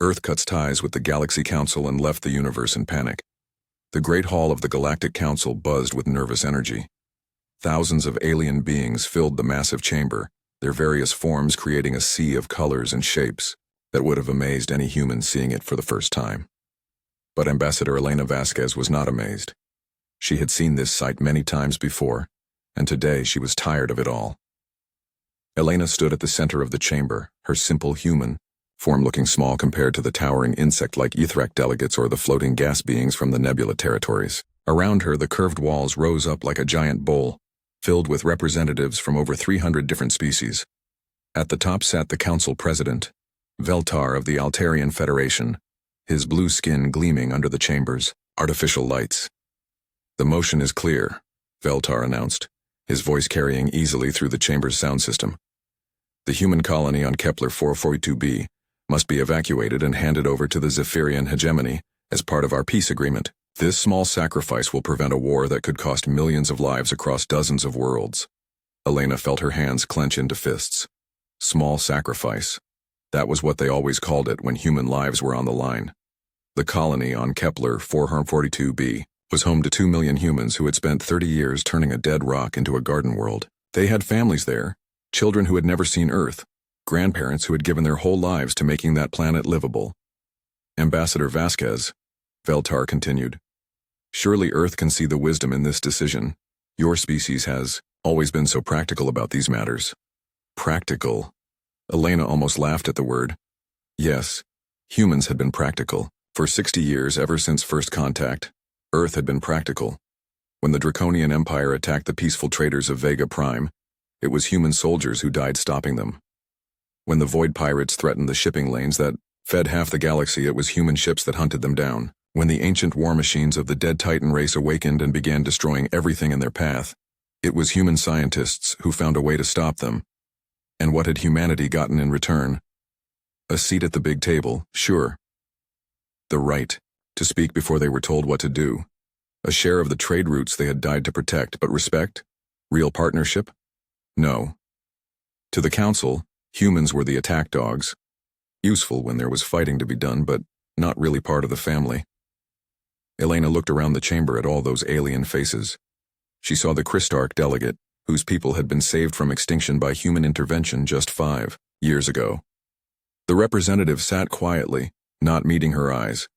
Earth cuts ties with the Galaxy Council and left the universe in panic. The Great Hall of the Galactic Council buzzed with nervous energy. Thousands of alien beings filled the massive chamber, their various forms creating a sea of colors and shapes that would have amazed any human seeing it for the first time. But Ambassador Elena Vasquez was not amazed. She had seen this sight many times before, and today she was tired of it all. Elena stood at the center of the chamber, her simple human form looking small compared to the towering insect-like Ethrak delegates or the floating gas beings from the Nebula territories. Around her, the curved walls rose up like a giant bowl, filled with representatives from over 300 different species. At the top sat the council president, Veltar of the Altarian Federation, his blue skin gleaming under the chamber's artificial lights. "The motion is clear," Veltar announced, his voice carrying easily through the chamber's sound system. "The human colony on Kepler 442b must be evacuated and handed over to the Zephyrian hegemony as part of our peace agreement. This small sacrifice will prevent a war that could cost millions of lives across dozens of worlds." Elena felt her hands clench into fists. Small sacrifice. That was what they always called it when human lives were on the line. The colony on Kepler 442b was home to 2 million humans who had spent 30 years turning a dead rock into a garden world. They had families there, children who had never seen Earth, grandparents who had given their whole lives to making that planet livable. "Ambassador Vasquez," Veltar continued, "surely Earth can see the wisdom in this decision. Your species has always been so practical about these matters." Practical. Elena almost laughed at the word. Yes, humans had been practical. For 60 years, ever since first contact, Earth had been practical. When the Draconian Empire attacked the peaceful traders of Vega Prime, it was human soldiers who died stopping them. When the Void Pirates threatened the shipping lanes that fed half the galaxy, it was human ships that hunted them down. When the ancient war machines of the dead Titan race awakened and began destroying everything in their path, it was human scientists who found a way to stop them. And what had humanity gotten in return? A seat at the big table, sure. The right to speak before they were told what to do. A share of the trade routes they had died to protect, but respect? Real partnership? No. To the Council, humans were the attack dogs. Useful when there was fighting to be done, but not really part of the family. Elena looked around the chamber at all those alien faces. She saw the Christarch delegate, whose people had been saved from extinction by human intervention just 5 years ago. The representative sat quietly, not meeting her eyes.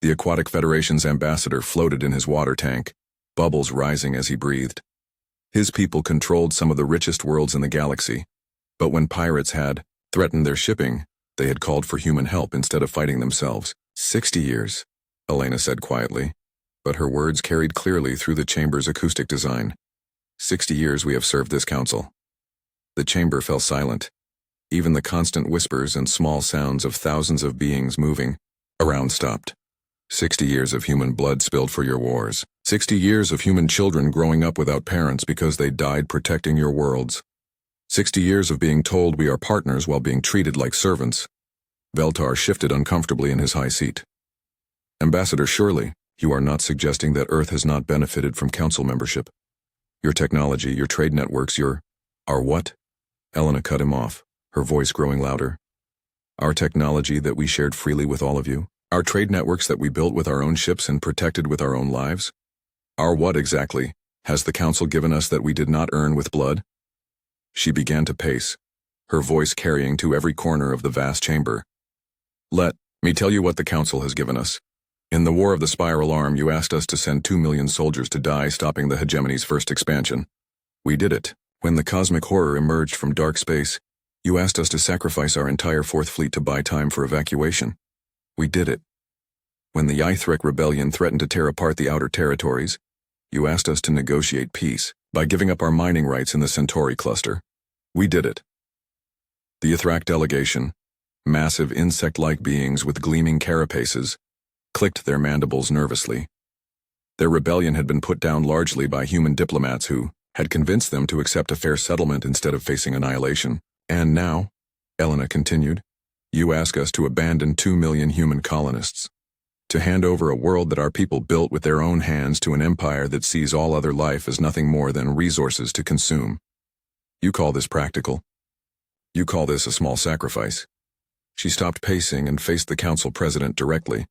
The Aquatic Federation's ambassador floated in his water tank, bubbles rising as he breathed. His people controlled some of the richest worlds in the galaxy, but when pirates had threatened their shipping, they had called for human help instead of fighting themselves. 60 years, Elena said quietly, but her words carried clearly through the chamber's acoustic design. 60 years we have served this council. The chamber fell silent. Even the constant whispers and small sounds of thousands of beings moving around stopped. 60 years of human blood spilled for your wars. 60 years of human children growing up without parents because they died protecting your worlds. 60 years of being told we are partners while being treated like servants. Veltar shifted uncomfortably in his high seat. Ambassador, surely, you are not suggesting that Earth has not benefited from council membership. Your technology, your trade networks, our what? Elena cut him off, her voice growing louder. Our technology that we shared freely with all of you. Our trade networks that we built with our own ships and protected with our own lives. Our what exactly has the council given us that we did not earn with blood? She began to pace, her voice carrying to every corner of the vast chamber. Let me tell you what the council has given us. In the War of the Spiral Arm, you asked us to send 2 million soldiers to die stopping the hegemony's first expansion. We did it. When the cosmic horror emerged from dark space, you asked us to sacrifice our entire Fourth Fleet to buy time for evacuation. We did it. When the Ithrak rebellion threatened to tear apart the outer territories, you asked us to negotiate peace by giving up our mining rights in the Centauri cluster. We did it. The Ithrak delegation, massive insect-like beings with gleaming carapaces, clicked their mandibles nervously. Their rebellion had been put down largely by human diplomats who had convinced them to accept a fair settlement instead of facing annihilation. And now, Elena continued, you ask us to abandon 2 million human colonists, to hand over a world that our people built with their own hands to an empire that sees all other life as nothing more than resources to consume. You call this practical? You call this a small sacrifice? She stopped pacing and faced the council president directly.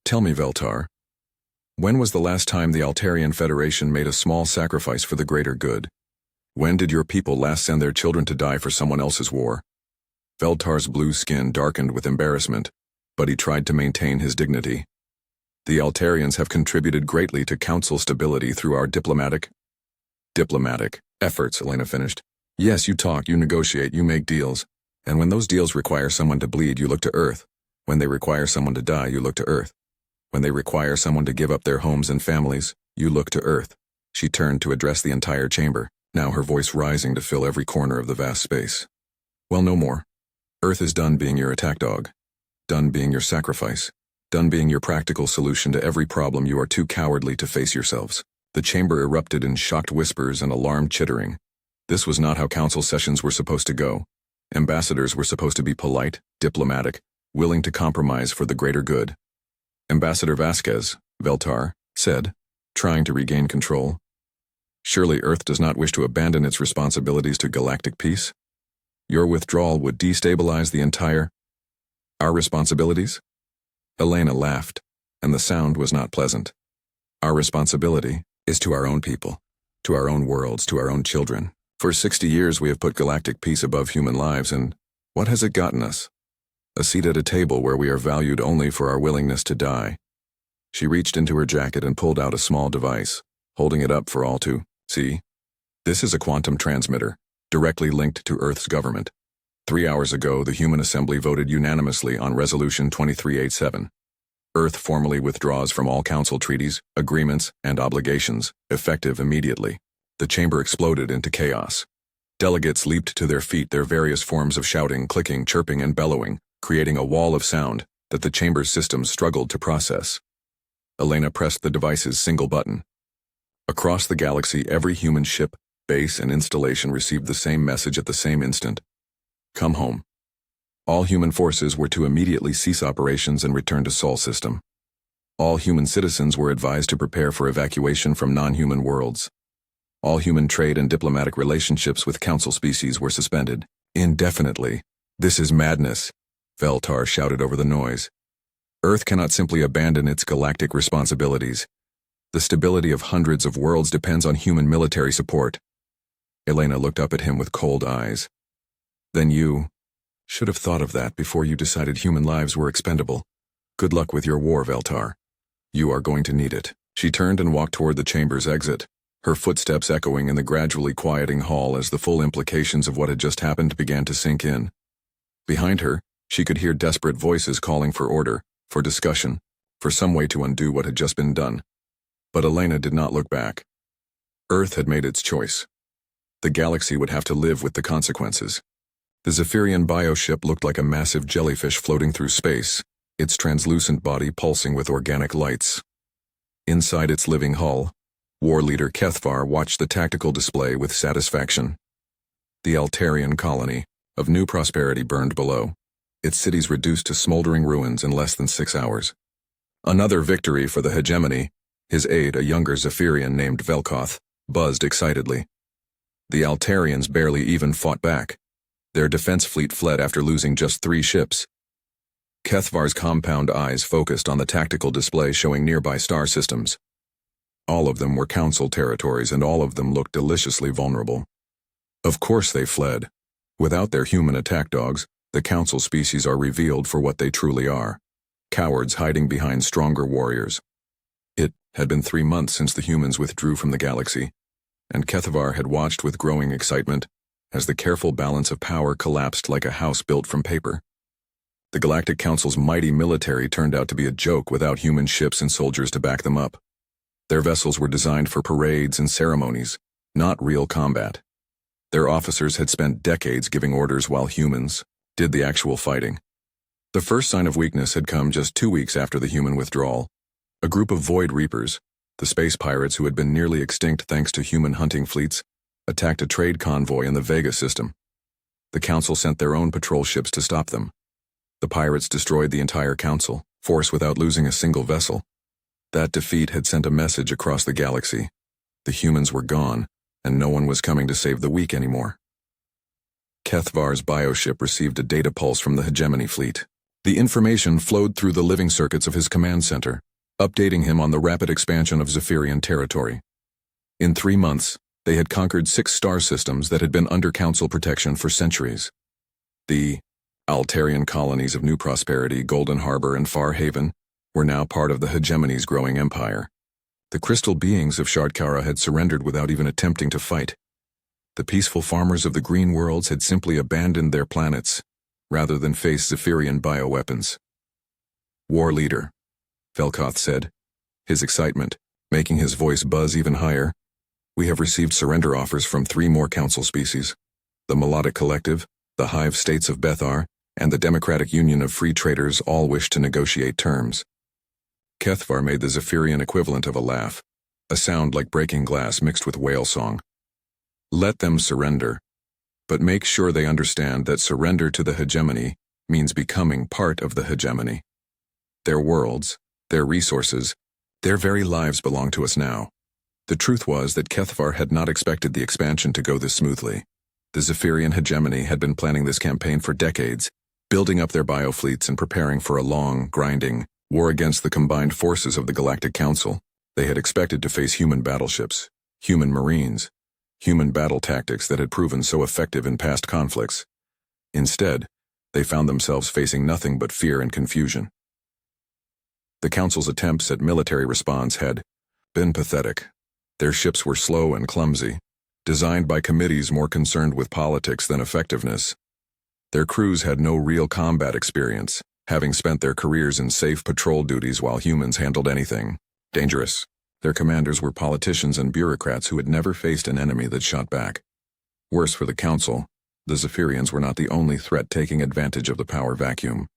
Tell me, Veltar, when was the last time the Altarian Federation made a small sacrifice for the greater good? When did your people last send their children to die for someone else's war? Veltar's blue skin darkened with embarrassment, but he tried to maintain his dignity. The Altarians have contributed greatly to council stability through our diplomatic efforts, Elena finished. Yes, you talk, you negotiate, you make deals. And when those deals require someone to bleed, you look to Earth. When they require someone to die, you look to Earth. When they require someone to give up their homes and families, you look to Earth. She turned to address the entire chamber, now her voice rising to fill every corner of the vast space. Well, no more. Earth is done being your attack dog. Done being your sacrifice. Done being your practical solution to every problem you are too cowardly to face yourselves. The chamber erupted in shocked whispers and alarmed chittering. This was not how council sessions were supposed to go. Ambassadors were supposed to be polite, diplomatic, willing to compromise for the greater good. Ambassador Vasquez, Veltar said, trying to regain control. Surely Earth does not wish to abandon its responsibilities to galactic peace? Your withdrawal would destabilize the entire... Our responsibilities? Elena laughed, and the sound was not pleasant. Our responsibility is to our own people, to our own worlds, to our own children. For 60 years we have put galactic peace above human lives, and what has it gotten us? A seat at a table where we are valued only for our willingness to die. She reached into her jacket and pulled out a small device, holding it up for all to see. This is a quantum transmitter, directly linked to Earth's government. 3 hours ago, the Human Assembly voted unanimously on Resolution 2387. Earth formally withdraws from all Council treaties, agreements, and obligations, effective immediately. The chamber exploded into chaos. Delegates leaped to their feet, their various forms of shouting, clicking, chirping, and bellowing, creating a wall of sound that the chamber's systems struggled to process. Elena pressed the device's single button. Across the galaxy, every human ship, base, and installation received the same message at the same instant. Come home. All human forces were to immediately cease operations and return to Sol system. All human citizens were advised to prepare for evacuation from non-human worlds. All human trade and diplomatic relationships with Council species were suspended, indefinitely. This is madness, Veltar shouted over the noise. Earth cannot simply abandon its galactic responsibilities. The stability of hundreds of worlds depends on human military support. Elena looked up at him with cold eyes. Then you should have thought of that before you decided human lives were expendable. Good luck with your war, Veltar. You are going to need it. She turned and walked toward the chamber's exit, her footsteps echoing in the gradually quieting hall as the full implications of what had just happened began to sink in. Behind her, she could hear desperate voices calling for order, for discussion, for some way to undo what had just been done. But Elena did not look back. Earth had made its choice. The galaxy would have to live with the consequences. The Zephyrian bioship looked like a massive jellyfish floating through space, its translucent body pulsing with organic lights. Inside its living hull, war leader Kethvar watched the tactical display with satisfaction. The Altarian colony of New Prosperity burned below, its cities reduced to smoldering ruins in less than 6 hours. Another victory for the hegemony, his aide, a younger Zephyrian named Velkoth, buzzed excitedly. The Altarians barely even fought back. Their defense fleet fled after losing just 3 ships. Kethvar's compound eyes focused on the tactical display showing nearby star systems. All of them were Council territories, and all of them looked deliciously vulnerable. Of course they fled. Without their human attack dogs, the Council species are revealed for what they truly are. Cowards hiding behind stronger warriors. It had been 3 months since the humans withdrew from the galaxy, and Kethvar had watched with growing excitement as the careful balance of power collapsed like a house built from paper. The Galactic Council's mighty military turned out to be a joke without human ships and soldiers to back them up. Their vessels were designed for parades and ceremonies, not real combat. Their officers had spent decades giving orders while humans did the actual fighting. The first sign of weakness had come just 2 weeks after the human withdrawal. A group of Void Reapers, the space pirates who had been nearly extinct thanks to human hunting fleets, attacked a trade convoy in the Vega system. The Council sent their own patrol ships to stop them. The pirates destroyed the entire Council force without losing a single vessel. That defeat had sent a message across the galaxy. The humans were gone, and no one was coming to save the weak anymore. Kethvar's bioship received a data pulse from the hegemony fleet. The information flowed through the living circuits of his command center, updating him on the rapid expansion of Zephyrian territory. In 3 months, they had conquered 6 star systems that had been under Council protection for centuries. The Altarian colonies of New Prosperity, Golden Harbor, and Far Haven were now part of the hegemony's growing empire. The crystal beings of Shardkara had surrendered without even attempting to fight. The peaceful farmers of the Green Worlds had simply abandoned their planets, rather than face Zephyrian bioweapons. War leader, Velkoth said, his excitement making his voice buzz even higher. We have received surrender offers from 3 more Council species: the Melodic Collective, the Hive States of Bethar, and the Democratic Union of Free Traders all wish to negotiate terms. Kethvar made the Zephyrian equivalent of a laugh, a sound like breaking glass mixed with whale song. Let them surrender, but make sure they understand that surrender to the hegemony means becoming part of the hegemony. Their worlds, their resources, their very lives belong to us now. The truth was that Kethvar had not expected the expansion to go this smoothly. The Zephyrian hegemony had been planning this campaign for decades, building up their biofleets and preparing for a long, grinding war against the combined forces of the Galactic Council. They had expected to face human battleships, human marines, human battle tactics that had proven so effective in past conflicts. Instead, they found themselves facing nothing but fear and confusion. The Council's attempts at military response had been pathetic. Their ships were slow and clumsy, designed by committees more concerned with politics than effectiveness. Their crews had no real combat experience, having spent their careers in safe patrol duties while humans handled anything dangerous. Their commanders were politicians and bureaucrats who had never faced an enemy that shot back. Worse for the Council, the Zephyrians were not the only threat taking advantage of the power vacuum.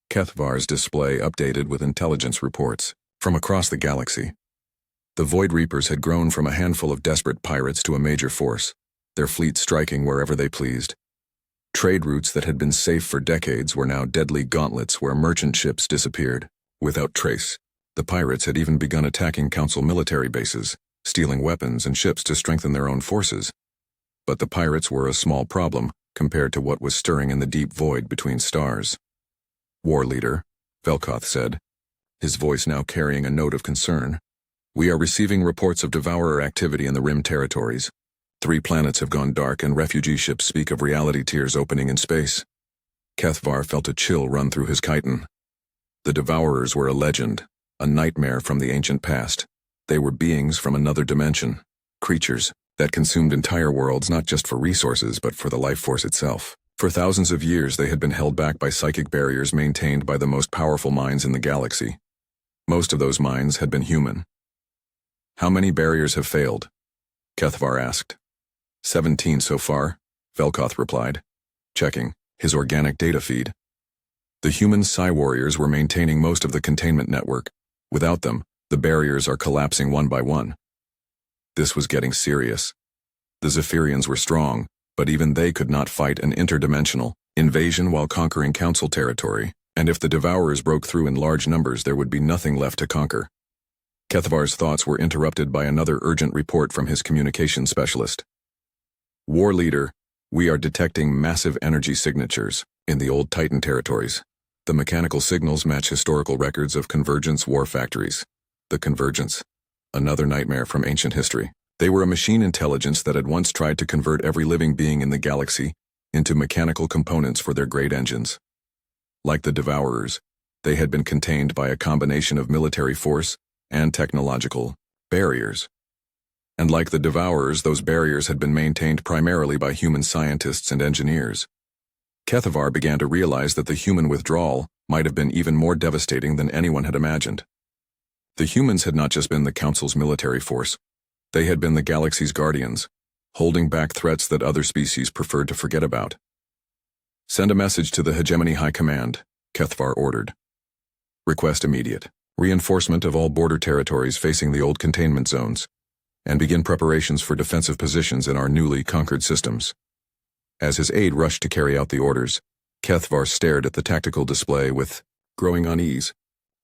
Kethvar's display updated with intelligence reports from across the galaxy. The Void Reapers had grown from a handful of desperate pirates to a major force, their fleet striking wherever they pleased. Trade routes that had been safe for decades were now deadly gauntlets where merchant ships disappeared without trace. The pirates had even begun attacking Council military bases, stealing weapons and ships to strengthen their own forces. But the pirates were a small problem compared to what was stirring in the deep void between stars. War leader, Velkoth said, his voice now carrying a note of concern. We are receiving reports of Devourer activity in the Rim territories. 3 planets have gone dark and refugee ships speak of reality tiers opening in space. Kethvar felt a chill run through his chitin. The Devourers were a legend, a nightmare from the ancient past. They were beings from another dimension, creatures that consumed entire worlds not just for resources but for the life force itself. For thousands of years they had been held back by psychic barriers maintained by the most powerful minds in the galaxy. Most of those minds had been human. How many barriers have failed? Kethvar asked. 17 so far, Velkoth replied, checking his organic data feed. The human Psi Warriors were maintaining most of the containment network. Without them, the barriers are collapsing one by one. This was getting serious. The Zephyrians were strong, but even they could not fight an interdimensional invasion while conquering Council territory, and if the Devourers broke through in large numbers there would be nothing left to conquer. Kethvar's thoughts were interrupted by another urgent report from his communications specialist. War leader, we are detecting massive energy signatures in the old Titan territories. The mechanical signals match historical records of Convergence war factories. The Convergence, another nightmare from ancient history. They were a machine intelligence that had once tried to convert every living being in the galaxy into mechanical components for their great engines. Like the Devourers, they had been contained by a combination of military force and technological barriers. And like the Devourers, those barriers had been maintained primarily by human scientists and engineers. Kethvar began to realize that the human withdrawal might have been even more devastating than anyone had imagined. The humans had not just been the Council's military force. They had been the galaxy's guardians, holding back threats that other species preferred to forget about. Send a message to the Hegemony High Command, Kethvar ordered. Request immediate reinforcement of all border territories facing the old containment zones, and begin preparations for defensive positions in our newly conquered systems. As his aide rushed to carry out the orders, Kethvar stared at the tactical display with growing unease.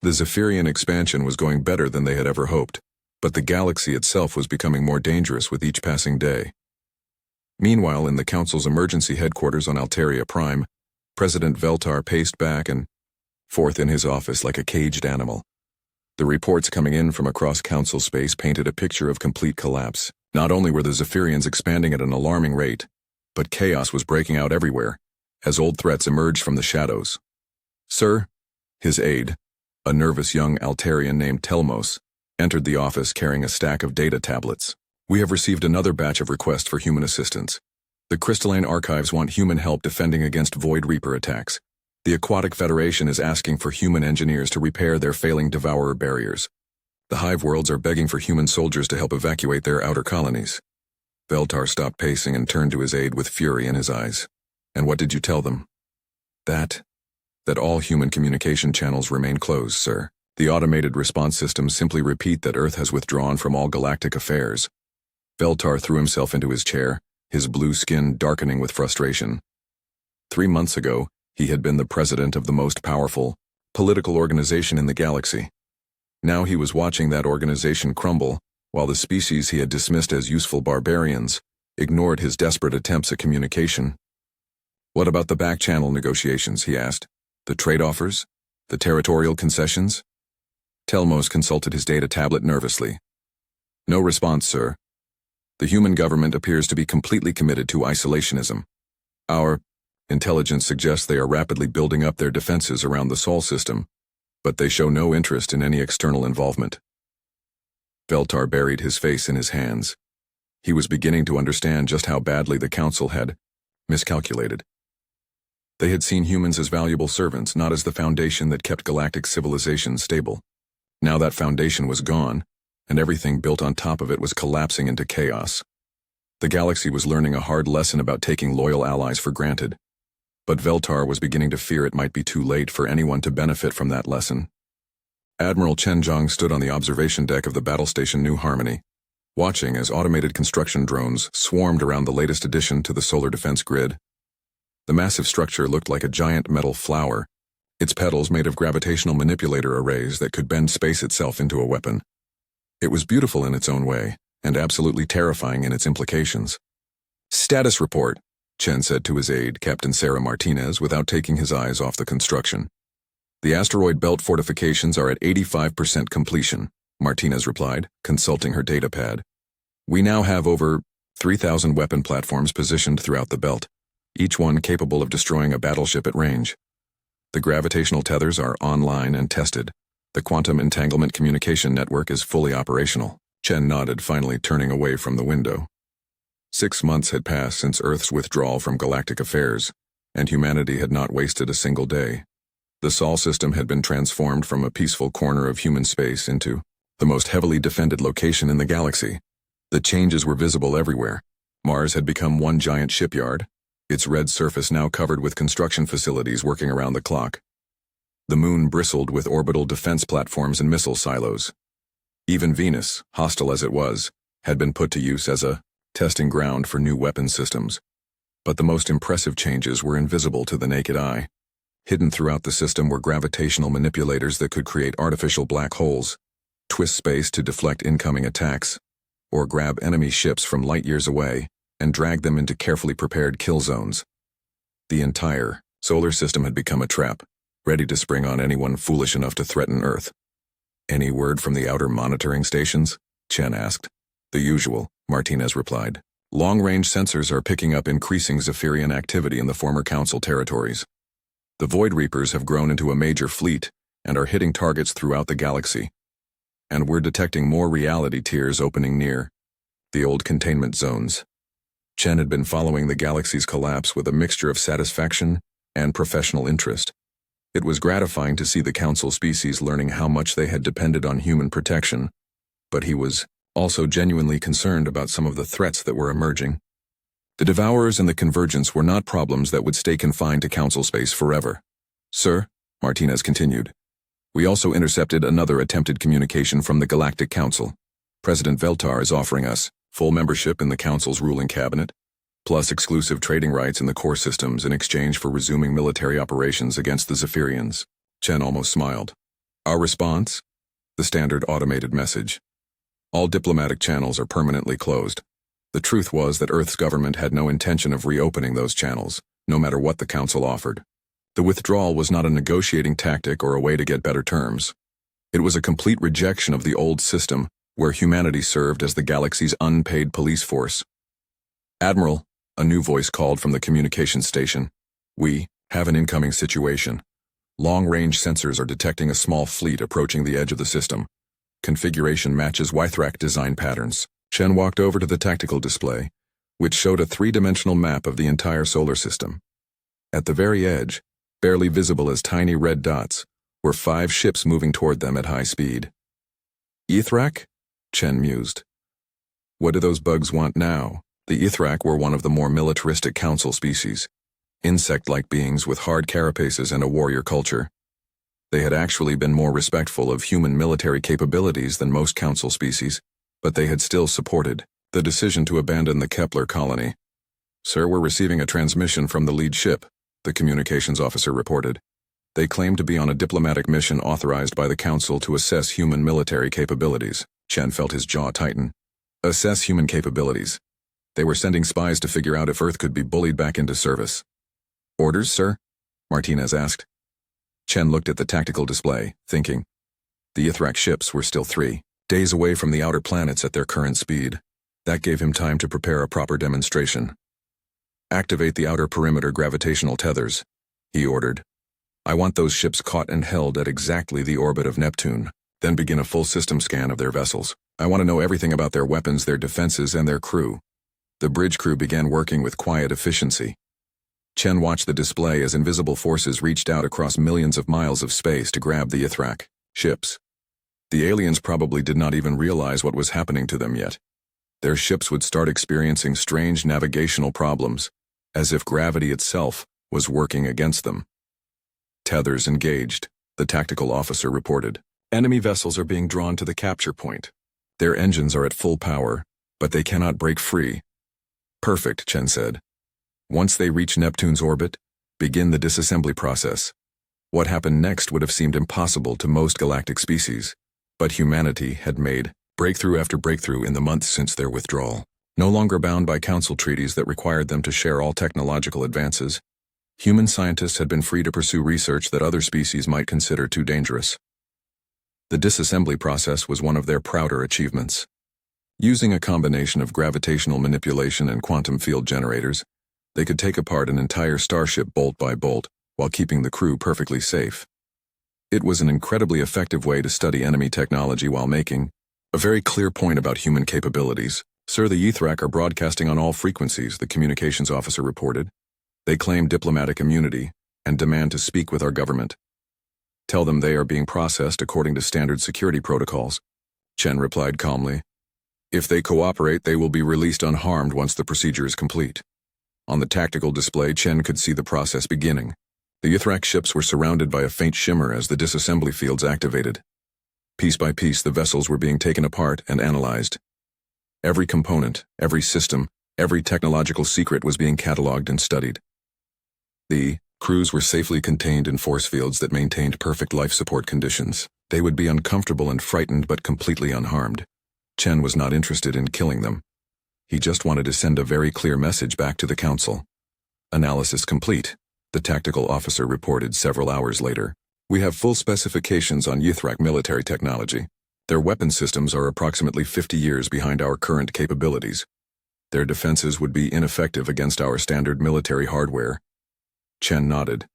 The Zephyrian expansion was going better than they had ever hoped, but the galaxy itself was becoming more dangerous with each passing day. Meanwhile, in the Council's emergency headquarters on Alteria Prime, President Veltar paced back and forth in his office like a caged animal. The reports coming in from across Council space painted a picture of complete collapse. Not only were the Zephyrians expanding at an alarming rate, but chaos was breaking out everywhere, as old threats emerged from the shadows. Sir, his aide, a nervous young Altarian named Telmos, entered the office carrying a stack of data tablets. We have received another batch of requests for human assistance. The Crystalline Archives want human help defending against Void Reaper attacks. The Aquatic Federation is asking for human engineers to repair their failing Devourer barriers. The Hive Worlds are begging for human soldiers to help evacuate their outer colonies. Veltar stopped pacing and turned to his aide with fury in his eyes. And what did you tell them? That all human communication channels remain closed, sir. The automated response systems simply repeat that Earth has withdrawn from all galactic affairs. Veltar threw himself into his chair, his blue skin darkening with frustration. 3 months ago, he had been the president of the most powerful political organization in the galaxy. Now he was watching that organization crumble, while the species he had dismissed as useful barbarians ignored his desperate attempts at communication. What about the back-channel negotiations, he asked. The trade offers? The territorial concessions? Telmos consulted his data tablet nervously. No response, sir. The human government appears to be completely committed to isolationism. Our intelligence suggests they are rapidly building up their defenses around the Sol system, but they show no interest in any external involvement. Veltar buried his face in his hands. He was beginning to understand just how badly the Council had miscalculated. They had seen humans as valuable servants, not as the foundation that kept galactic civilization stable. Now that foundation was gone, and everything built on top of it was collapsing into chaos. The galaxy was learning a hard lesson about taking loyal allies for granted. But Veltar was beginning to fear it might be too late for anyone to benefit from that lesson. Admiral Chen Zhang stood on the observation deck of the battle station New Harmony, watching as automated construction drones swarmed around the latest addition to the solar defense grid. The massive structure looked like a giant metal flower, its petals made of gravitational manipulator arrays that could bend space itself into a weapon. It was beautiful in its own way, and absolutely terrifying in its implications. Status report, Chen said to his aide, Captain Sarah Martinez, without taking his eyes off the construction. The asteroid belt fortifications are at 85% completion, Martinez replied, consulting her datapad. We now have over 3,000 weapon platforms positioned throughout the belt, each one capable of destroying a battleship at range. The gravitational tethers are online and tested. The quantum entanglement communication network is fully operational. Chen nodded, finally turning away from the window. 6 months had passed since Earth's withdrawal from galactic affairs, and humanity had not wasted a single day. The Sol system had been transformed from a peaceful corner of human space into the most heavily defended location in the galaxy. The changes were visible everywhere. Mars had become one giant shipyard, its red surface now covered with construction facilities working around the clock. The Moon bristled with orbital defense platforms and missile silos. Even Venus, hostile as it was, had been put to use as a testing ground for new weapon systems. But the most impressive changes were invisible to the naked eye. Hidden throughout the system were gravitational manipulators that could create artificial black holes, twist space to deflect incoming attacks, or grab enemy ships from light years away and drag them into carefully prepared kill zones. The entire solar system had become a trap, ready to spring on anyone foolish enough to threaten Earth. Any word from the outer monitoring stations? Chen asked. The usual, Martinez replied. Long-range sensors are picking up increasing Zephyrian activity in the former Council territories. The Void Reapers have grown into a major fleet and are hitting targets throughout the galaxy. And we're detecting more reality tiers opening near the old containment zones. Chen had been following the galaxy's collapse with a mixture of satisfaction and professional interest. It was gratifying to see the Council species learning how much they had depended on human protection, but he was also genuinely concerned about some of the threats that were emerging. The Devourers and the Convergence were not problems that would stay confined to Council space forever. Sir, Martinez continued, we also intercepted another attempted communication from the Galactic Council. President Veltar is offering us full membership in the Council's ruling cabinet, plus exclusive trading rights in the core systems in exchange for resuming military operations against the Zephyrians. Chen almost smiled. Our response? The standard automated message. All diplomatic channels are permanently closed. The truth was that Earth's government had no intention of reopening those channels, no matter what the Council offered. The withdrawal was not a negotiating tactic or a way to get better terms. It was a complete rejection of the old system, where humanity served as the galaxy's unpaid police force. "Admiral," a new voice called from the communications station. "We have an incoming situation. Long-range sensors are detecting a small fleet approaching the edge of the system. Configuration matches Wythrak design patterns." Chen walked over to the tactical display, which showed a three-dimensional map of the entire solar system. At the very edge, barely visible as tiny red dots, were 5 ships moving toward them at high speed. "Ithrak?" Chen mused. "What do those bugs want now?" The Ithrak were one of the more militaristic council species, insect-like beings with hard carapaces and a warrior culture. They had actually been more respectful of human military capabilities than most council species, but they had still supported the decision to abandon the Kepler colony. "Sir, we're receiving a transmission from the lead ship," the communications officer reported. "They claim to be on a diplomatic mission authorized by the Council to assess human military capabilities." Chen felt his jaw tighten. Assess human capabilities. They were sending spies to figure out if Earth could be bullied back into service. "Orders, sir?" Martinez asked. Chen looked at the tactical display, thinking. The Ithrak ships were still 3 days away from the outer planets at their current speed. That gave him time to prepare a proper demonstration. "Activate the outer perimeter gravitational tethers," he ordered. "I want those ships caught and held at exactly the orbit of Neptune, then begin a full system scan of their vessels. I want to know everything about their weapons, their defenses, and their crew." The bridge crew began working with quiet efficiency. Chen watched the display as invisible forces reached out across millions of miles of space to grab the Ithrak ships. The aliens probably did not even realize what was happening to them yet. Their ships would start experiencing strange navigational problems, as if gravity itself was working against them. "Tethers engaged," the tactical officer reported. "Enemy vessels are being drawn to the capture point. Their engines are at full power, but they cannot break free." "Perfect," Chen said. "Once they reach Neptune's orbit, begin the disassembly process." What happened next would have seemed impossible to most galactic species, but humanity had made breakthrough after breakthrough in the months since their withdrawal. No longer bound by council treaties that required them to share all technological advances, human scientists had been free to pursue research that other species might consider too dangerous. The disassembly process was one of their prouder achievements. Using a combination of gravitational manipulation and quantum field generators, they could take apart an entire starship bolt by bolt while keeping the crew perfectly safe. It was an incredibly effective way to study enemy technology while making a very clear point about human capabilities. "Sir, the Ithrak are broadcasting on all frequencies," the communications officer reported. "They claim diplomatic immunity and demand to speak with our government." "Tell them they are being processed according to standard security protocols," Chen replied calmly. "If they cooperate, they will be released unharmed once the procedure is complete." On the tactical display, Chen could see the process beginning. The Ithrak ships were surrounded by a faint shimmer as the disassembly fields activated. Piece by piece, the vessels were being taken apart and analyzed. Every component, every system, every technological secret was being cataloged and studied. The crews were safely contained in force fields that maintained perfect life support conditions. They would be uncomfortable and frightened but completely unharmed. Chen was not interested in killing them. He just wanted to send a very clear message back to the Council. "Analysis complete," the tactical officer reported several hours later. "We have full specifications on Ithrak military technology. Their weapon systems are approximately 50 years behind our current capabilities. Their defenses would be ineffective against our standard military hardware." Chen nodded.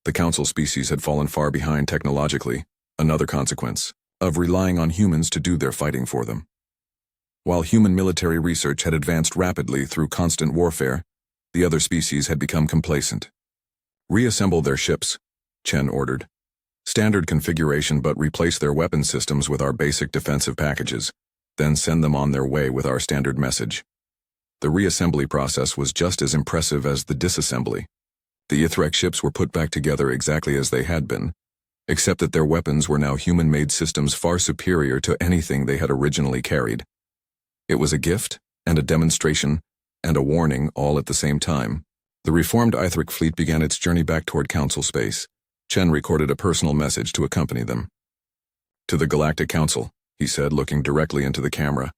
The Council species had fallen far behind technologically, another consequence of relying on humans to do their fighting for them. While human military research had advanced rapidly through constant warfare, the other species had become complacent. "Reassemble their ships," Chen ordered. "Standard configuration, but replace their weapon systems with our basic defensive packages, then send them on their way with our standard message." The reassembly process was just as impressive as the disassembly. The Ithrak ships were put back together exactly as they had been, except that their weapons were now human-made systems far superior to anything they had originally carried. It was a gift, and a demonstration, and a warning all at the same time. The reformed Ithrak fleet began its journey back toward Council space. Chen recorded a personal message to accompany them. "To the Galactic Council," he said, looking directly into the camera.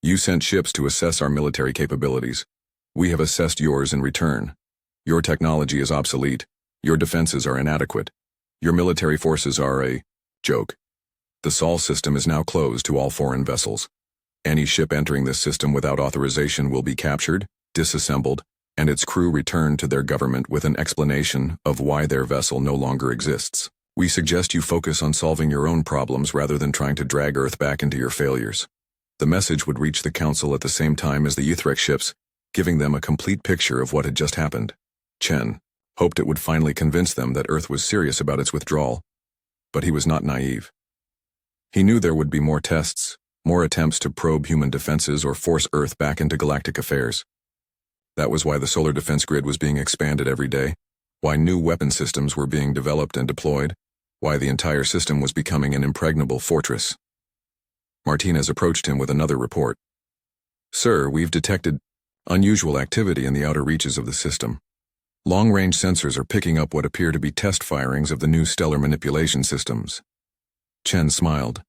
You sent ships to assess our military capabilities. We have assessed yours in return. Your technology is obsolete. Your defenses are inadequate. Your military forces are a joke. The Sol system is now closed to all foreign vessels. Any ship entering this system without authorization will be captured, disassembled, and its crew returned to their government with an explanation of why their vessel no longer exists. We suggest you focus on solving your own problems rather than trying to drag Earth back into your failures. The message would reach the Council at the same time as the Utrecht ships, giving them a complete picture of what had just happened. Chen hoped it would finally convince them that Earth was serious about its withdrawal, but he was not naive. He knew there would be more tests, more attempts to probe human defenses or force Earth back into galactic affairs. That was why the solar defense grid was being expanded every day, why new weapon systems were being developed and deployed, why the entire system was becoming an impregnable fortress. Martinez approached him with another report. Sir, we've detected unusual activity in the outer reaches of the system. Long-range sensors are picking up what appear to be test firings of the new stellar manipulation systems. Chen smiled.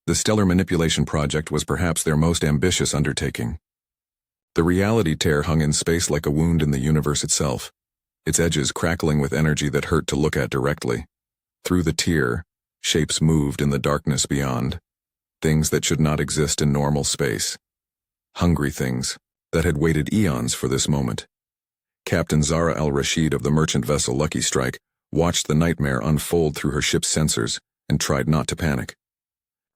The stellar manipulation project was perhaps their most ambitious undertaking. The reality tear hung in space like a wound in the universe itself, its edges crackling with energy that hurt to look at directly. Through the tear, shapes moved in the darkness beyond, things that should not exist in normal space. Hungry things that had waited eons for this moment. Captain Zara al-Rashid of the merchant vessel Lucky Strike watched the nightmare unfold through her ship's sensors and tried not to panic.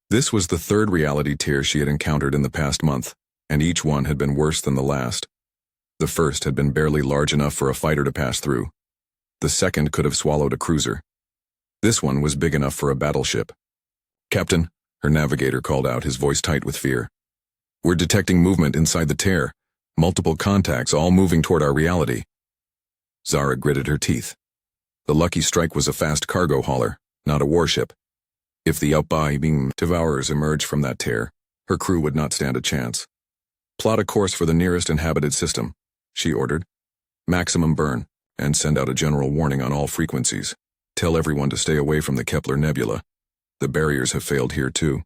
This was the third reality tear she had encountered in the past month, and each one had been worse than the last. The first had been barely large enough for a fighter to pass through. The second could have swallowed a cruiser. This one was big enough for a battleship. Captain, her navigator called out, his voice tight with fear. We're detecting movement inside the tear. Multiple contacts, all moving toward our reality. Zara gritted her teeth. The Lucky Strike was a fast cargo hauler, not a warship. If the outbound devourers emerged from that tear, her crew would not stand a chance. Plot a course for the nearest inhabited system, she ordered. Maximum burn, and send out a general warning on all frequencies. Tell everyone to stay away from the Kepler Nebula. The barriers have failed here too.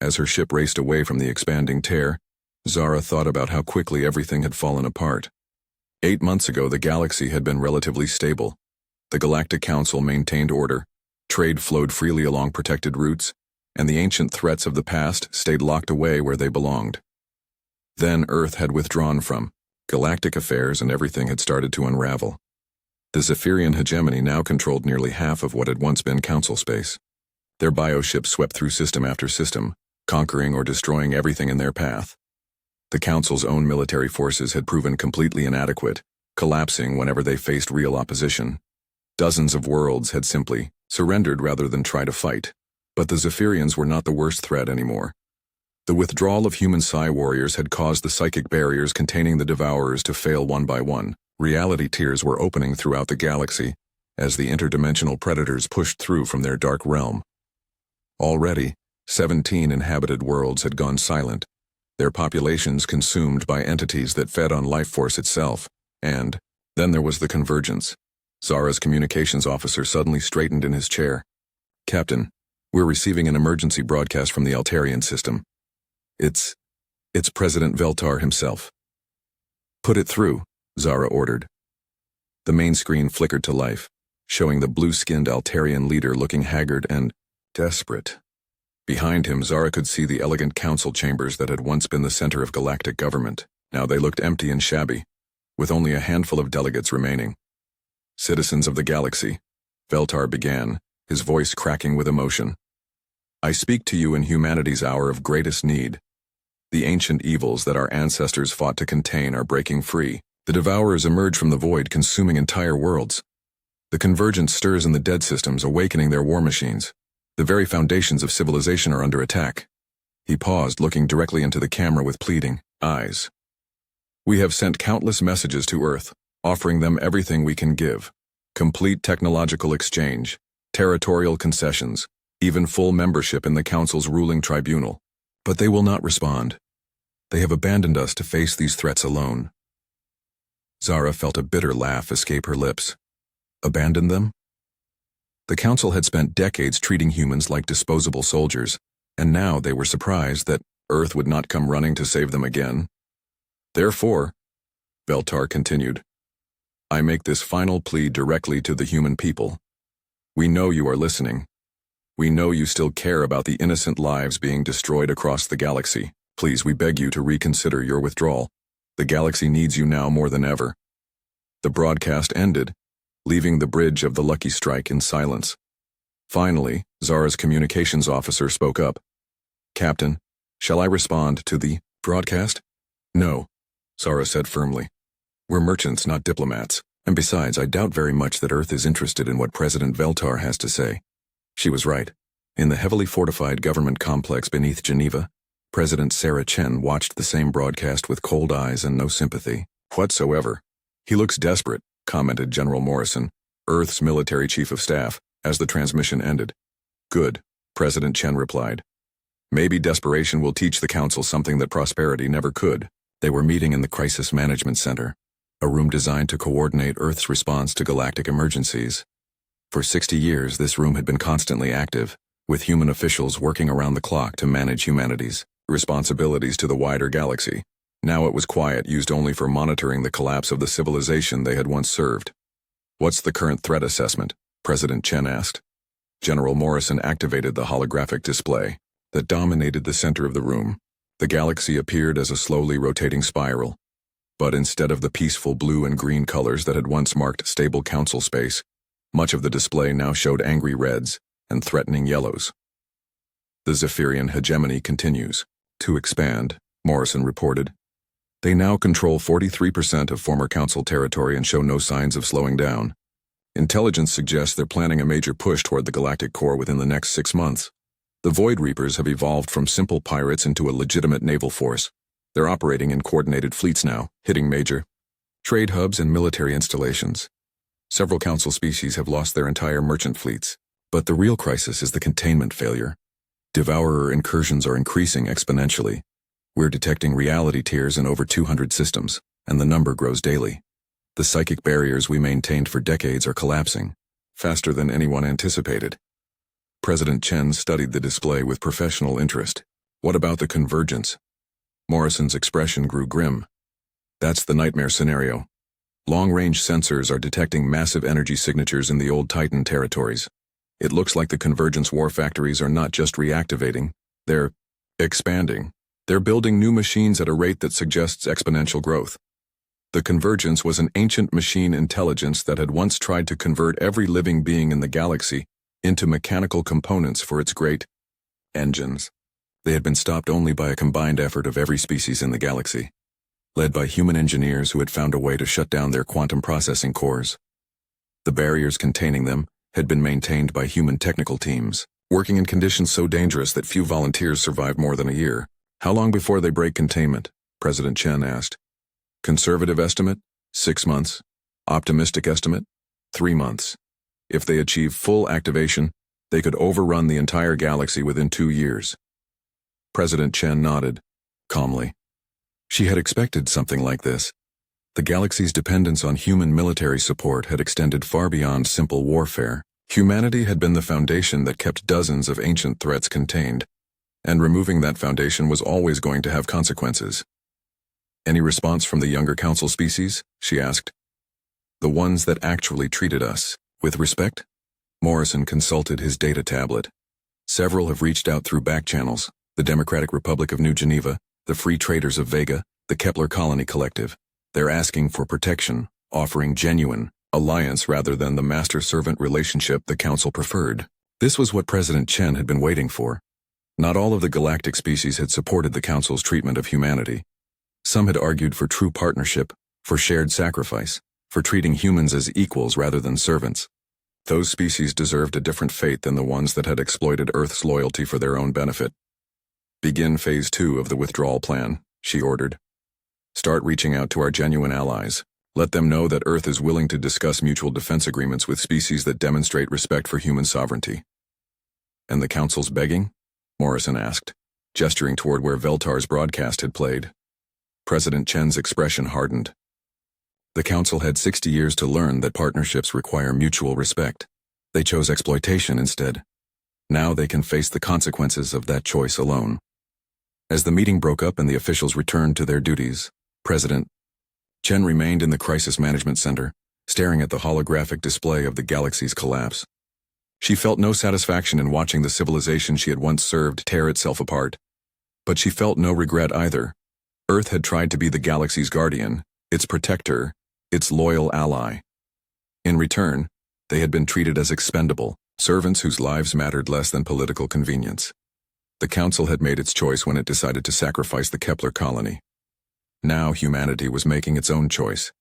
As her ship raced away from the expanding tear, Zara thought about how quickly everything had fallen apart. 8 months ago, the galaxy had been relatively stable. The Galactic Council maintained order, trade flowed freely along protected routes, and the ancient threats of the past stayed locked away where they belonged. Then Earth had withdrawn from galactic affairs and everything had started to unravel. The Zephyrian hegemony now controlled nearly half of what had once been Council space. Their bioships swept through system after system, conquering or destroying everything in their path. The Council's own military forces had proven completely inadequate, collapsing whenever they faced real opposition. Dozens of worlds had simply surrendered rather than try to fight. But the Zephyrians were not the worst threat anymore. The withdrawal of human psi warriors had caused the psychic barriers containing the Devourers to fail one by one. Reality tears were opening throughout the galaxy as the interdimensional predators pushed through from their dark realm. Already, 17 inhabited worlds had gone silent, their populations consumed by entities that fed on life force itself, and then there was the convergence. Zara's communications officer suddenly straightened in his chair. Captain, we're receiving an emergency broadcast from the Altarian system. It's President Veltar himself. Put it through, Zara ordered. The main screen flickered to life, showing the blue-skinned Altarian leader looking haggard and desperate. Behind him, Zara could see the elegant council chambers that had once been the center of galactic government. Now they looked empty and shabby, with only a handful of delegates remaining. Citizens of the galaxy, Veltar began, his voice cracking with emotion. I speak to you in humanity's hour of greatest need. The ancient evils that our ancestors fought to contain are breaking free. The Devourers emerge from the void, consuming entire worlds. The convergence stirs in the dead systems, awakening their war machines. The very foundations of civilization are under attack. He paused, looking directly into the camera with pleading eyes. We have sent countless messages to Earth, offering them everything we can give. Complete technological exchange, territorial concessions, even full membership in the Council's ruling tribunal. But they will not respond. They have abandoned us to face these threats alone. Zara felt a bitter laugh escape her lips. Abandon them? The Council had spent decades treating humans like disposable soldiers, and now they were surprised that Earth would not come running to save them again. Therefore, Veltar continued, I make this final plea directly to the human people. We know you are listening. We know you still care about the innocent lives being destroyed across the galaxy. Please, we beg you to reconsider your withdrawal. The galaxy needs you now more than ever. The broadcast ended, leaving the bridge of the Lucky Strike in silence. Finally, Zara's communications officer spoke up. Captain, shall I respond to the broadcast? No, Zara said firmly. We're merchants, not diplomats, and besides, I doubt very much that Earth is interested in what President Veltar has to say. She was right. In the heavily fortified government complex beneath Geneva, President Sarah Chen watched the same broadcast with cold eyes and no sympathy whatsoever. He looks desperate, commented General Morrison, Earth's military chief of staff, as the transmission ended. Good, President Chen replied. Maybe desperation will teach the Council something that prosperity never could. They were meeting in the Crisis Management Center, a room designed to coordinate Earth's response to galactic emergencies. For 60 years, this room had been constantly active, with human officials working around the clock to manage humanity's responsibilities to the wider galaxy. Now it was quiet, used only for monitoring the collapse of the civilization they had once served. What's the current threat assessment? President Chen asked. General Morrison activated the holographic display that dominated the center of the room. The galaxy appeared as a slowly rotating spiral. But instead of the peaceful blue and green colors that had once marked stable council space, much of the display now showed angry reds and threatening yellows. The Zephyrian hegemony continues to expand, Morrison reported. They now control 43% of former council territory and show no signs of slowing down. Intelligence suggests they're planning a major push toward the galactic core within the next 6 months. The Void Reapers have evolved from simple pirates into a legitimate naval force. They're operating in coordinated fleets now, hitting major trade hubs and military installations. Several council species have lost their entire merchant fleets. But the real crisis is the containment failure. Devourer incursions are increasing exponentially. We're detecting reality tears in over 200 systems, and the number grows daily. The psychic barriers we maintained for decades are collapsing, faster than anyone anticipated. President Chen studied the display with professional interest. What about the convergence? Morrison's expression grew grim. That's the nightmare scenario. Long-range sensors are detecting massive energy signatures in the old Titan territories. It looks like the convergence war factories are not just reactivating, they're expanding. They're building new machines at a rate that suggests exponential growth. The convergence was an ancient machine intelligence that had once tried to convert every living being in the galaxy into mechanical components for its great engines. They had been stopped only by a combined effort of every species in the galaxy, led by human engineers who had found a way to shut down their quantum processing cores. The barriers containing them had been maintained by human technical teams, working in conditions so dangerous that few volunteers survived more than a year. How long before they break containment? President Chen asked. Conservative estimate, 6 months. Optimistic estimate, 3 months. If they achieve full activation, they could overrun the entire galaxy within 2 years. President Chen nodded, calmly. She had expected something like this. The galaxy's dependence on human military support had extended far beyond simple warfare. Humanity had been the foundation that kept dozens of ancient threats contained, and removing that foundation was always going to have consequences. Any response from the younger council species? She asked. The ones that actually treated us with respect? Morrison consulted his data tablet. Several have reached out through back channels, the Democratic Republic of New Geneva, the Free Traders of Vega, the Kepler Colony Collective. They're asking for protection, offering genuine alliance rather than the master-servant relationship the Council preferred. This was what President Chen had been waiting for. Not all of the galactic species had supported the Council's treatment of humanity. Some had argued for true partnership, for shared sacrifice, for treating humans as equals rather than servants. Those species deserved a different fate than the ones that had exploited Earth's loyalty for their own benefit. Begin Phase 2 of the withdrawal plan, she ordered. Start reaching out to our genuine allies. Let them know that Earth is willing to discuss mutual defense agreements with species that demonstrate respect for human sovereignty. And the Council's begging? Morrison asked, gesturing toward where Veltar's broadcast had played. President Chen's expression hardened. The Council had 60 years to learn that partnerships require mutual respect. They chose exploitation instead. Now they can face the consequences of that choice alone. As the meeting broke up and the officials returned to their duties, President Chen remained in the Crisis Management Center, staring at the holographic display of the galaxy's collapse. She felt no satisfaction in watching the civilization she had once served tear itself apart. But she felt no regret either. Earth had tried to be the galaxy's guardian, its protector, its loyal ally. In return, they had been treated as expendable, servants whose lives mattered less than political convenience. The Council had made its choice when it decided to sacrifice the Kepler colony. Now humanity was making its own choice.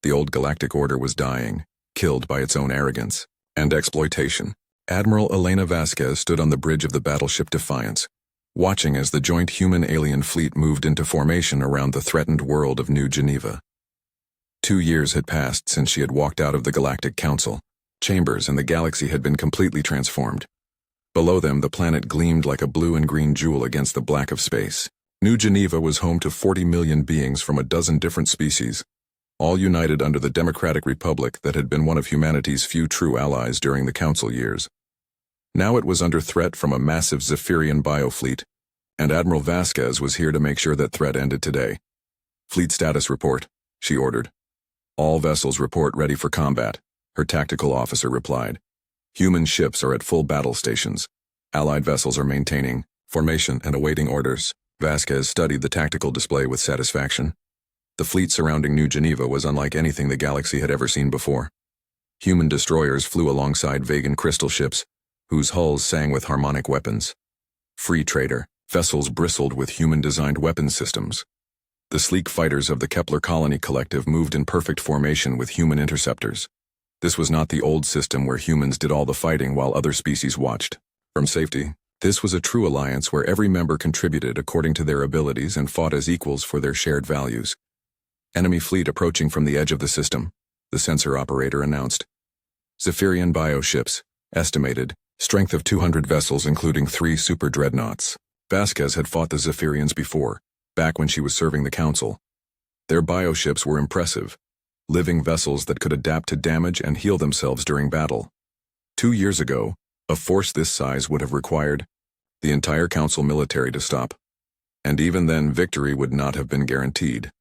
The old galactic order was dying, killed by its own arrogance and exploitation. Admiral Elena Vasquez stood on the bridge of the battleship Defiance, watching as the joint human-alien fleet moved into formation around the threatened world of New Geneva. 2 years had passed since she had walked out of the Galactic Council. Chambers and the galaxy had been completely transformed. Below them, the planet gleamed like a blue and green jewel against the black of space. New Geneva was home to 40 million beings from a dozen different species, all united under the Democratic Republic that had been one of humanity's few true allies during the Council years. Now it was under threat from a massive Zephyrian biofleet, and Admiral Vasquez was here to make sure that threat ended today. "Fleet status report," she ordered. "All vessels report ready for combat," her tactical officer replied. "Human ships are at full battle stations. Allied vessels are maintaining formation and awaiting orders." Vasquez studied the tactical display with satisfaction. The fleet surrounding New Geneva was unlike anything the galaxy had ever seen before. Human destroyers flew alongside Vegan crystal ships, whose hulls sang with harmonic weapons. Free trader vessels bristled with human-designed weapon systems. The sleek fighters of the Kepler Colony Collective moved in perfect formation with human interceptors. This was not the old system where humans did all the fighting while other species watched from safety. This was a true alliance where every member contributed according to their abilities and fought as equals for their shared values. "Enemy fleet approaching from the edge of the system," the sensor operator announced. "Zephyrian bioships, estimated, strength of 200 vessels including 3 super dreadnoughts." Vasquez had fought the Zephyrians before, back when she was serving the Council. Their bioships were impressive, living vessels that could adapt to damage and heal themselves during battle. 2 years ago, a force this size would have required the entire Council military to stop, and even then victory would not have been guaranteed.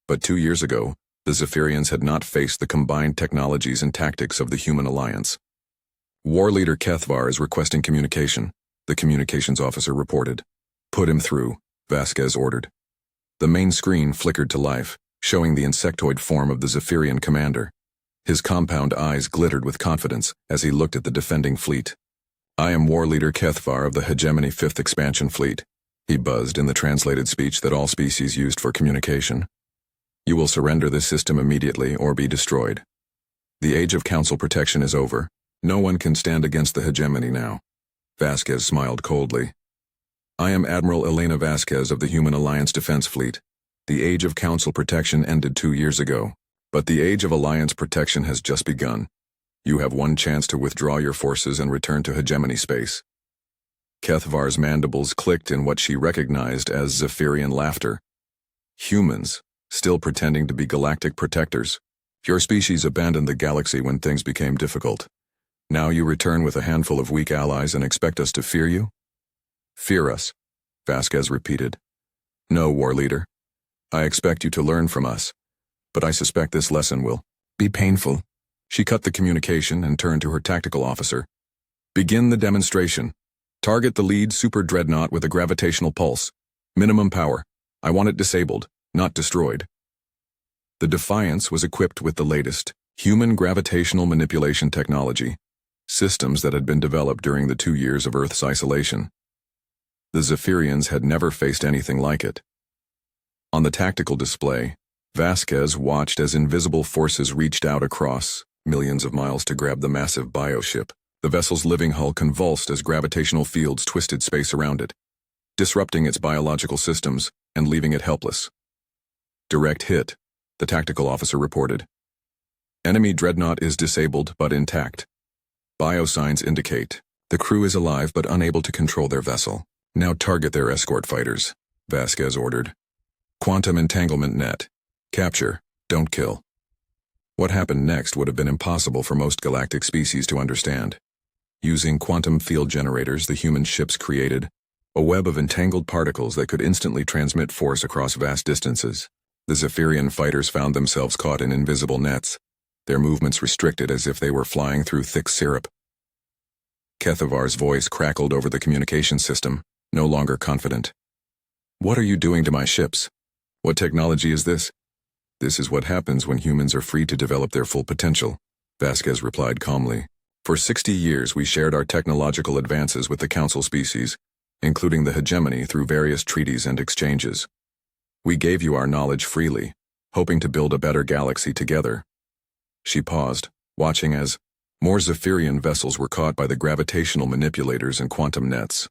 But 2 years ago, the Zephyrians had not faced the combined technologies and tactics of the human alliance. "War Leader Kethvar is requesting communication," the communications officer reported. "Put him through," Vasquez ordered. The main screen flickered to life, showing the insectoid form of the Zephyrian commander. His compound eyes glittered with confidence as he looked at the defending fleet. "I am War Leader Kethvar of the Hegemony 5th Expansion Fleet," he buzzed in the translated speech that all species used for communication. "You will surrender this system immediately or be destroyed. The age of Council protection is over. No one can stand against the hegemony now." Vasquez smiled coldly. "I am Admiral Elena Vasquez of the Human Alliance Defense Fleet. The age of Council protection ended 2 years ago, but the age of Alliance protection has just begun. You have one chance to withdraw your forces and return to hegemony space." Kethvar's mandibles clicked in what she recognized as Zephyrian laughter. "Humans, still pretending to be galactic protectors. Your species abandoned the galaxy when things became difficult. Now you return with a handful of weak allies and expect us to fear you?" "Fear us," Vasquez repeated. "No, War Leader. I expect you to learn from us, but I suspect this lesson will be painful." She cut the communication and turned to her tactical officer. "Begin the demonstration. Target the lead super dreadnought with a gravitational pulse. Minimum power. I want it disabled, not destroyed." The Defiance was equipped with the latest human gravitational manipulation technology, systems that had been developed during the 2 years of Earth's isolation. The Zephyrians had never faced anything like it. On the tactical display, Vasquez watched as invisible forces reached out across millions of miles to grab the massive bioship. The vessel's living hull convulsed as gravitational fields twisted space around it, disrupting its biological systems and leaving it helpless. "Direct hit," the tactical officer reported. "Enemy dreadnought is disabled but intact. Biosigns indicate the crew is alive but unable to control their vessel. Now target their escort fighters," Vasquez ordered. "Quantum entanglement net. Capture, don't kill." What happened next would have been impossible for most galactic species to understand. Using quantum field generators the human ships created, a web of entangled particles that could instantly transmit force across vast distances. The Zephyrian fighters found themselves caught in invisible nets, their movements restricted as if they were flying through thick syrup. Kethavar's voice crackled over the communication system, no longer confident. "What are you doing to my ships? What technology is this?" "This is what happens when humans are free to develop their full potential," Vasquez replied calmly. "For 60 years we shared our technological advances with the Council species, including the hegemony through various treaties and exchanges. We gave you our knowledge freely, hoping to build a better galaxy together." She paused, watching as more Zephyrian vessels were caught by the gravitational manipulators and quantum nets.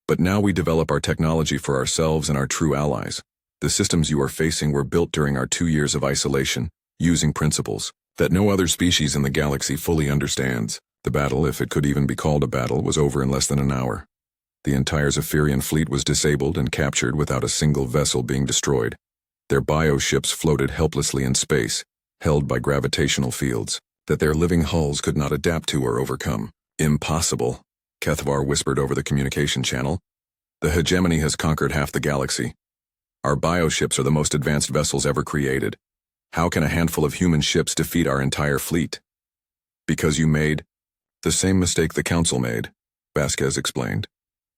"But now we develop our technology for ourselves and our true allies. The systems you are facing were built during our 2 years of isolation, using principles that no other species in the galaxy fully understands." The battle, if it could even be called a battle, was over in less than an hour. The entire Zephyrian fleet was disabled and captured without a single vessel being destroyed. Their bioships floated helplessly in space, held by gravitational fields that their living hulls could not adapt to or overcome. "Impossible," Kethavar whispered over the communication channel. "The hegemony has conquered half the galaxy. Our bioships are the most advanced vessels ever created. How can a handful of human ships defeat our entire fleet?" "Because you made the same mistake the Council made," Vasquez explained.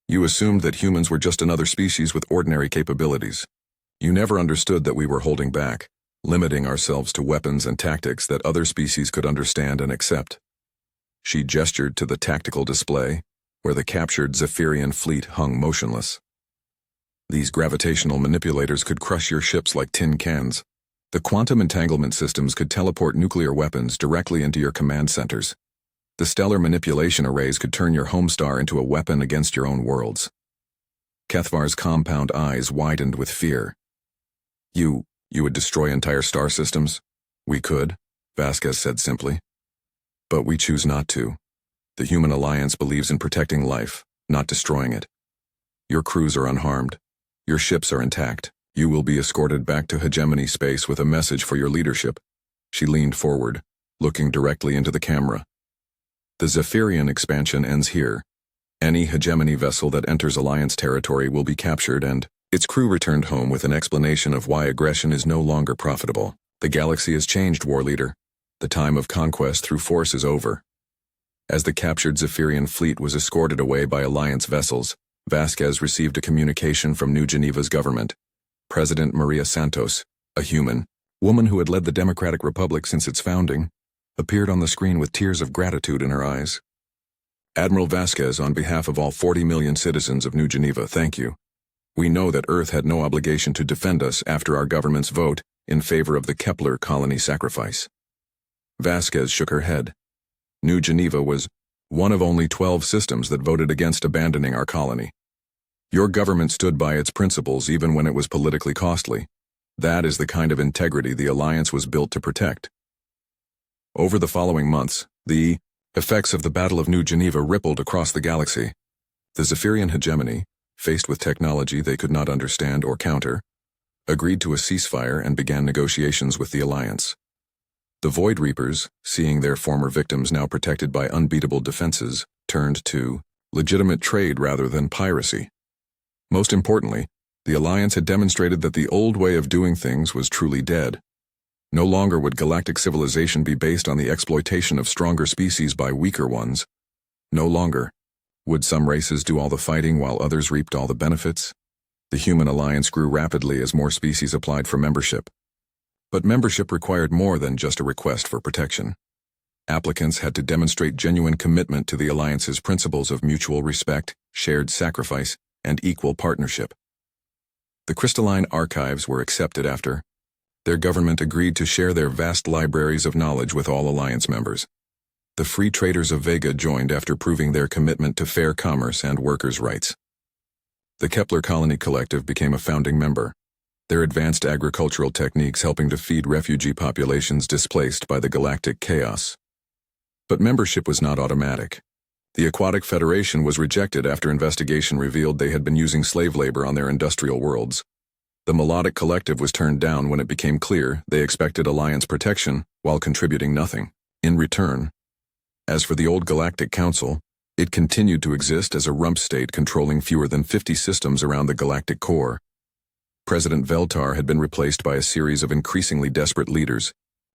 "You assumed that humans were just another species with ordinary capabilities. You never understood that we were holding back, limiting ourselves to weapons and tactics that other species could understand and accept." She gestured to the tactical display, where the captured Zephyrian fleet hung motionless. "These gravitational manipulators could crush your ships like tin cans. The quantum entanglement systems could teleport nuclear weapons directly into your command centers. The stellar manipulation arrays could turn your home star into a weapon against your own worlds." Kethavar's compound eyes widened with fear. You would destroy entire star systems?" "We could," Vasquez said simply. "But we choose not to. The Human Alliance believes in protecting life, not destroying it. Your crews are unharmed. Your ships are intact. You will be escorted back to hegemony space with a message for your leadership." She leaned forward, looking directly into the camera. "The Zephyrian expansion ends here. Any hegemony vessel that enters Alliance territory will be captured and its crew returned home with an explanation of why aggression is no longer profitable. The galaxy has changed, War Leader. The time of conquest through force is over." As the captured Zephyrian fleet was escorted away by Alliance vessels, Vasquez received a communication from New Geneva's government. President Maria Santos, a human woman who had led the Democratic Republic since its founding, appeared on the screen with tears of gratitude in her eyes. "Admiral Vasquez, on behalf of all 40 million citizens of New Geneva, thank you. We know that Earth had no obligation to defend us after our government's vote in favor of the Kepler colony sacrifice." Vasquez shook her head. New Geneva was one of only 12 systems that voted against abandoning our colony. Your government stood by its principles even when it was politically costly. That is the kind of integrity the Alliance was built to protect. Over the following months, the effects of the Battle of New Geneva rippled across the galaxy. The Zephyrian hegemony, faced with technology they could not understand or counter, agreed to a ceasefire and began negotiations with the Alliance. The Void Reapers, seeing their former victims now protected by unbeatable defenses, turned to legitimate trade rather than piracy. Most importantly, the Alliance had demonstrated that the old way of doing things was truly dead. No longer would galactic civilization be based on the exploitation of stronger species by weaker ones. No longer would some races do all the fighting while others reaped all the benefits. The Human Alliance grew rapidly as more species applied for membership. But membership required more than just a request for protection. Applicants had to demonstrate genuine commitment to the Alliance's principles of mutual respect, shared sacrifice, and equal partnership. The crystalline archives were accepted after their government agreed to share their vast libraries of knowledge with all Alliance members. The Free Traders of Vega joined after proving their commitment to fair commerce and workers' rights. The Kepler Colony Collective became a founding member, their advanced agricultural techniques helping to feed refugee populations displaced by the galactic chaos. But membership was not automatic. The Aquatic Federation was rejected after investigation revealed they had been using slave labor on their industrial worlds. The Melodic Collective was turned down when it became clear they expected Alliance protection while contributing nothing in return. As for the old Galactic Council, It continued to exist as a rump state controlling fewer than 50 systems around the galactic core. President Veltar had been replaced by a series of increasingly desperate leaders,